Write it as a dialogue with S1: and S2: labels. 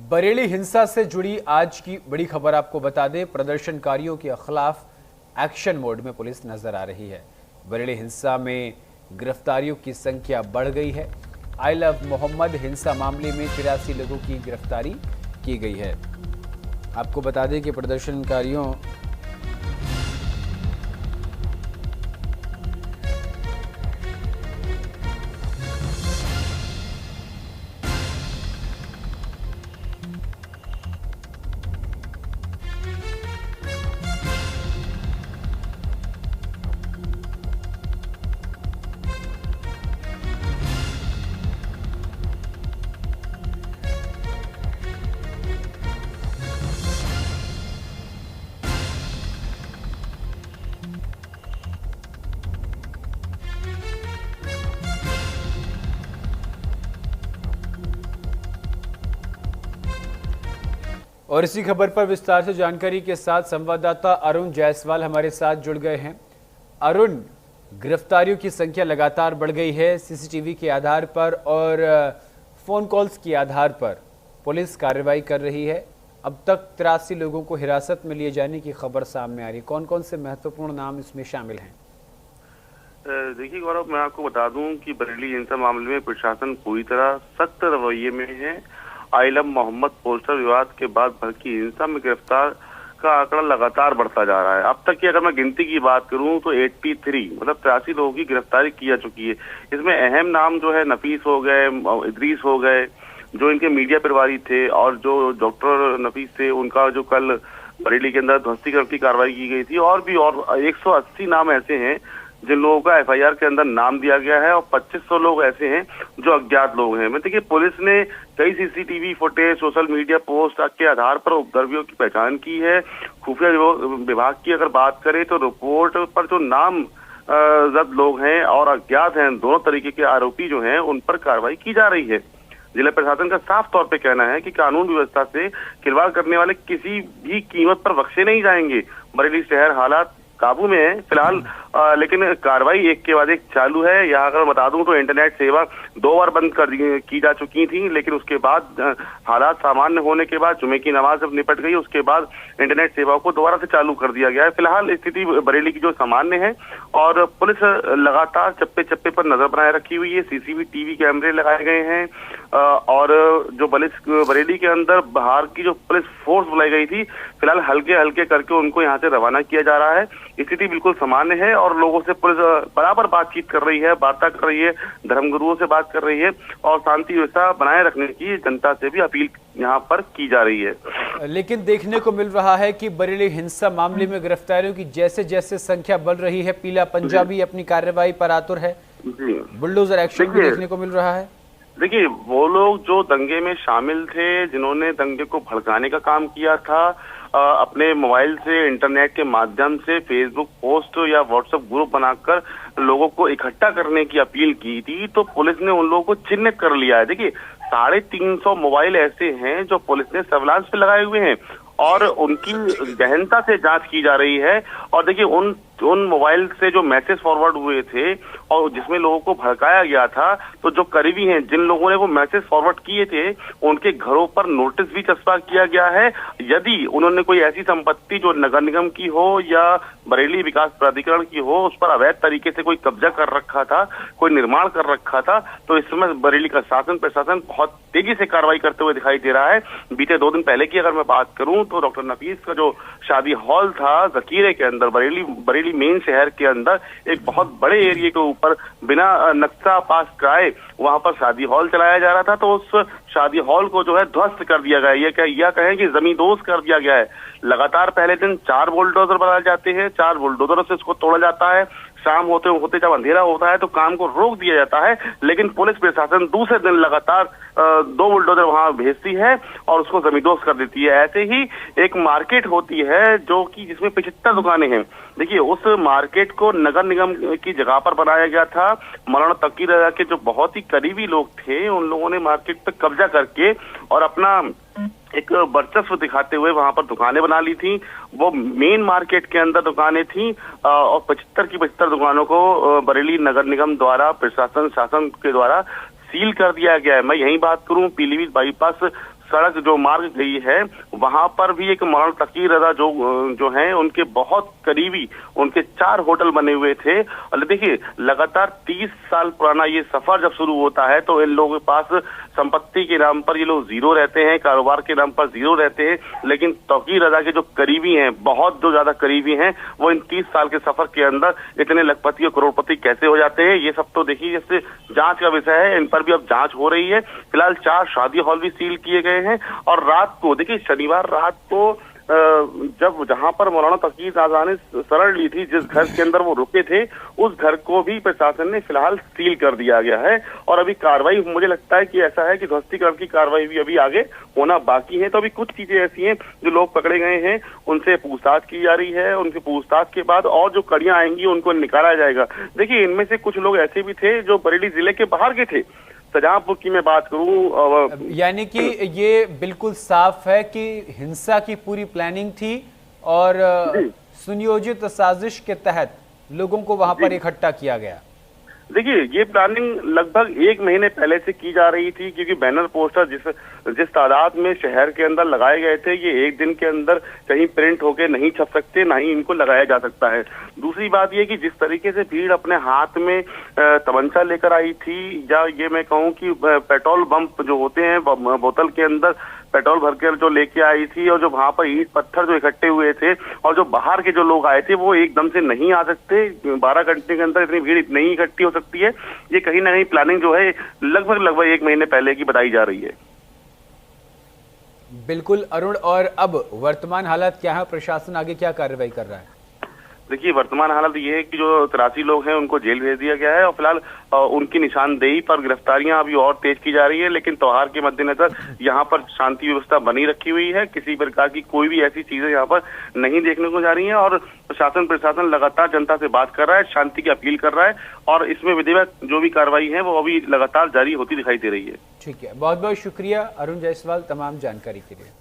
S1: बरेली हिंसा से जुड़ी आज की बड़ी खबर आपको बता दें, प्रदर्शनकारियों के खिलाफ एक्शन मोड में पुलिस नजर आ रही है। बरेली हिंसा में गिरफ्तारियों की संख्या बढ़ गई है। आई लव मोहम्मद हिंसा मामले में 83 लोगों की गिरफ्तारी की गई है। आपको बता दें कि प्रदर्शनकारियों और इसी खबर पर विस्तार से जानकारी के साथ संवाददाता अरुण जायसवाल हमारे साथ जुड़ गए हैं। अरुण, गिरफ्तारियों की संख्या लगातार बढ़ गई है सीसीटीवी के आधार पर और फोन कॉल्स के आधार पर पुलिस कार्रवाई कर रही है। अब तक 83 लोगों को हिरासत में लिए जाने की खबर सामने आ रही है। कौन कौन से महत्वपूर्ण नाम इसमें शामिल हैं?
S2: देखिए गौरव, मैं आपको बता दूं कि बरेली हिंसा मामले में प्रशासन पूरी तरह सख्त रवैये में है। आइलम मोहम्मद पोस्टर विवाद के बाद भड़की हिंसा में गिरफ्तार का आंकड़ा लगातार बढ़ता जा रहा है। अब तक की अगर मैं गिनती की बात करूं तो 83 मतलब 83 लोगों की गिरफ्तारी की जा चुकी है। इसमें अहम नाम जो है नफीस हो गए, इदरीस हो गए, जो इनके मीडिया प्रभारी थे, और जो डॉक्टर नफीस थे उनका जो कल बरेली के अंदर ध्वस्तीकरण की कार्रवाई की गई थी, और भी और 180 नाम ऐसे हैं जिन लोगों का एफआईआर के अंदर नाम दिया गया है, और 2500 लोग ऐसे हैं जो अज्ञात लोग हैं। देखिए, पुलिस ने कई CCTV footage, social media post के आधार पर उपद्रवियों की पहचान की है। खुफिया विभाग की अगर बात करें तो रिपोर्ट पर जो नाम जद लोग हैं और अज्ञात हैं, दोनों तरीके के आरोपी जो हैं उन पर कार्रवाई की जा रही है। जिला प्रशासन का साफ तौर पे कहना है कि कानून व्यवस्था से खिलवाड़ करने वाले किसी भी कीमत पर बख्शे नहीं जाएंगे। बरेली शहर हालात काबू में है फिलहाल, लेकिन कार्रवाई एक के बाद एक चालू है। यहाँ अगर बता दूं तो इंटरनेट सेवा 2 बार बंद की जा चुकी थी, लेकिन उसके बाद हालात सामान्य होने के बाद जुमे की नमाज जब निपट गई, उसके बाद इंटरनेट सेवा को दोबारा से चालू कर दिया गया है। फिलहाल स्थिति बरेली की जो सामान्य है, और पुलिस लगातार चप्पे चप्पे पर नजर बनाए रखी हुई है। सीसीटीवी कैमरे लगाए गए हैं, और जो बरेली के अंदर बाहर की जो पुलिस फोर्स बुलाई गई थी, फिलहाल हल्के हल्के करके उनको यहाँ से रवाना किया जा रहा है। स्थिति बिल्कुल सामान्य है और लोगों से पुलिस बराबर बातचीत कर रही है, वार्ता कर रही है, धर्मगुरुओं से बात कर रही है, और शांति व्यवस्था बनाए रखने की जनता से भी अपील यहाँ पर की जा रही है।
S1: लेकिन देखने को मिल रहा है कि बरेली हिंसा मामले में गिरफ्तारियों की जैसे जैसे संख्या बढ़ रही है, पीला पंजाबी अपनी कार्रवाई पर आतुर है, बुलडोजर एक्शन भी देखने को मिल रहा है।
S2: देखिए, वो लोग जो दंगे में शामिल थे, जिन्होंने दंगे को भड़काने का काम किया था, अपने मोबाइल से, इंटरनेट के माध्यम से फेसबुक पोस्ट या व्हाट्सएप ग्रुप बनाकर लोगों को इकट्ठा करने की अपील की थी, तो पुलिस ने उन लोगों को चिन्हित कर लिया है। देखिए, 350 मोबाइल ऐसे हैं जो पुलिस ने सर्विलांस पे लगाए हुए हैं, और उनकी गहनता से जांच की जा रही है। और देखिए, उन मोबाइल से जो मैसेज फॉरवर्ड हुए थे और जिसमें लोगों को भड़काया गया था, तो जो करीबी हैं, जिन लोगों ने वो मैसेज फॉरवर्ड किए थे, उनके घरों पर नोटिस भी चस्पा किया गया है। यदि उन्होंने कोई ऐसी संपत्ति जो नगर निगम की हो या बरेली विकास प्राधिकरण की हो, उस पर अवैध तरीके से कोई कब्जा कर रखा था, कोई निर्माण कर रखा था, तो इस समय बरेली का शासन प्रशासन बहुत तेजी से कार्रवाई करते हुए दिखाई दे रहा है। बीते 2 दिन पहले की अगर मैं बात करूं तो डॉक्टर नफीस का जो शादी हॉल था जकीरे के अंदर, बरेली मेन शहर के अंदर एक बहुत बड़े एरिया के ऊपर बिना नक्शा पास कराए वहां पर शादी हॉल चलाया जा रहा था, तो उस शादी हॉल को जो है ध्वस्त कर दिया गया है। यह कहें कि जमींदोज कर दिया गया है। लगातार पहले दिन 4 बुलडोजर बनाए जाते हैं, 4 बुलडोजरों से इसको तोड़ा जाता है। शाम होते होते जब अंधेरा होता है तो काम को रोक दिया जाता है, लेकिन पुलिस प्रशासन दूसरे दिन लगातार 2 बुलडोजर वहां भेजती है और उसको जमींदोज कर देती है। ऐसे ही एक मार्केट होती है जो कि जिसमें 75 दुकानें हैं। देखिए, उस मार्केट को नगर निगम की जगह पर बनाया गया था। मौलाना तकी रजा के जो बहुत ही करीबी लोग थे, उन लोगों ने मार्केट पर कब्जा करके और अपना एक वर्चस्व दिखाते हुए वहां पर दुकानें बना ली थी। वो मेन मार्केट के अंदर दुकानें थी, और 75 की 75 दुकानों को बरेली नगर निगम द्वारा, प्रशासन शासन के द्वारा सील कर दिया गया है। मैं यही बात करूं, पीलीभीत बाईपास सड़क जो मार्ग गई है वहां पर भी एक मौलाना तकी रजा जो हैं उनके बहुत करीबी उनके 4 होटल बने हुए थे। और देखिए लगातार 30 साल पुराना ये सफर जब शुरू होता है तो इन लोगों के पास संपत्ति के नाम पर ये लोग जीरो रहते हैं, कारोबार के नाम पर जीरो रहते हैं, लेकिन तकी रजा के जो करीबी हैं, बहुत जो ज्यादा करीबी हैं, वो इन 30 साल के सफर के अंदर इतने लखपति और करोड़पति कैसे हो जाते हैं, ये सब तो देखिए जैसे जांच का विषय है। इन पर भी अब जांच हो रही है। फिलहाल 4 शादी हॉल भी सील किए गए हैं। और रात को देखिए शनिवार रात को जब जहां पर मौलाना तकी रजा ने शरण ली थी, जिस घर के अंदर वो रुके थे, उस घर को भी प्रशासन ने फिलहाल सील कर दिया गया है। और अभी कार्रवाई मुझे लगता है कि ऐसा है कि ध्वस्तीकरण की कार्रवाई भी अभी आगे होना बाकी है। तो अभी कुछ चीजें ऐसी हैं जो लोग पकड़े गए हैं, उनसे पूछताछ की जा रही है। उनकी पूछताछ के बाद और जो कड़ियां आएंगी उनको निकाला जाएगा। देखिए इनमें से कुछ लोग ऐसे भी थे जो बरेली जिले के बाहर के थे। शाहजहांपुर की मैं बात करूं,
S1: यानी कि ये बिल्कुल साफ है कि हिंसा की पूरी प्लानिंग थी और सुनियोजित साजिश के तहत लोगों को वहां पर इकट्ठा किया गया।
S2: देखिए ये प्लानिंग लगभग 1 महीने पहले से की जा रही थी, क्योंकि बैनर पोस्टर जिस तादाद में शहर के अंदर लगाए गए थे, ये एक दिन के अंदर कहीं प्रिंट होके नहीं छप सकते, ना ही इनको लगाया जा सकता है। दूसरी बात ये कि जिस तरीके से भीड़ अपने हाथ में तमंचा लेकर आई थी, या ये मैं कहूँ कि पेट्रोल बम जो होते हैं, बोतल के अंदर पेट्रोल भरकर जो लेके आई थी, और जो वहां पर ईंट पत्थर जो इकट्ठे हुए थे, और जो बाहर के जो लोग आए थे वो एकदम से नहीं आ सकते। 12 घंटे के अंदर इतनी भीड़ नहीं इकट्ठी हो सकती है। ये कहीं ना कहीं प्लानिंग जो है लगभग 1 महीने पहले की बताई जा रही है।
S1: बिल्कुल अरुण, और अब वर्तमान हालत क्या है, प्रशासन आगे क्या कार्रवाई कर रहा है?
S2: देखिए वर्तमान हालत ये है कि जो 83 लोग हैं उनको जेल भेज दिया गया है, और फिलहाल उनकी निशानदेही पर गिरफ्तारियां अभी और तेज की जा रही है। लेकिन त्योहार के मद्देनजर यहाँ पर शांति व्यवस्था बनी रखी हुई है। किसी प्रकार की कोई भी ऐसी चीजें यहाँ पर नहीं देखने को जा रही है। और प्रशासन लगातार जनता से बात कर रहा है, शांति की अपील कर रहा है, और इसमें विधिवत जो भी कार्रवाई है वो अभी लगातार जारी होती दिखाई दे रही है।
S1: ठीक है, बहुत बहुत शुक्रिया अरुण जायसवाल तमाम जानकारी के लिए।